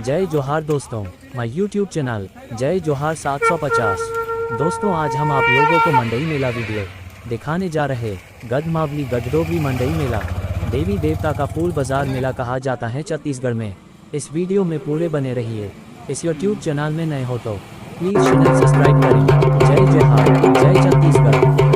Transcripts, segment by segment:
जय जोहार दोस्तों, माय YouTube channel जय जोहार 750। दोस्तों आज हम आप लोगों को मंडई मेला वीडियो दिखाने जा रहे। गढ़मावली गढ़डोगरी मंडई मेला देवी देवता का फूल बाजार मेला कहा जाता है छत्तीसगढ़ में। इस वीडियो में पूरे बने रहिए। इस यूट्यूब चैनल में नए हो तो प्लीज़ चैनल सब्सक्राइब करें। जय जोहार, जय छत्तीसगढ़।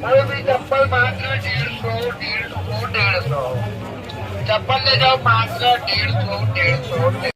कोई भी चप्पल मांग लो 150, 150, 150 चप्पल ले जाओ मांग लो 150, 150।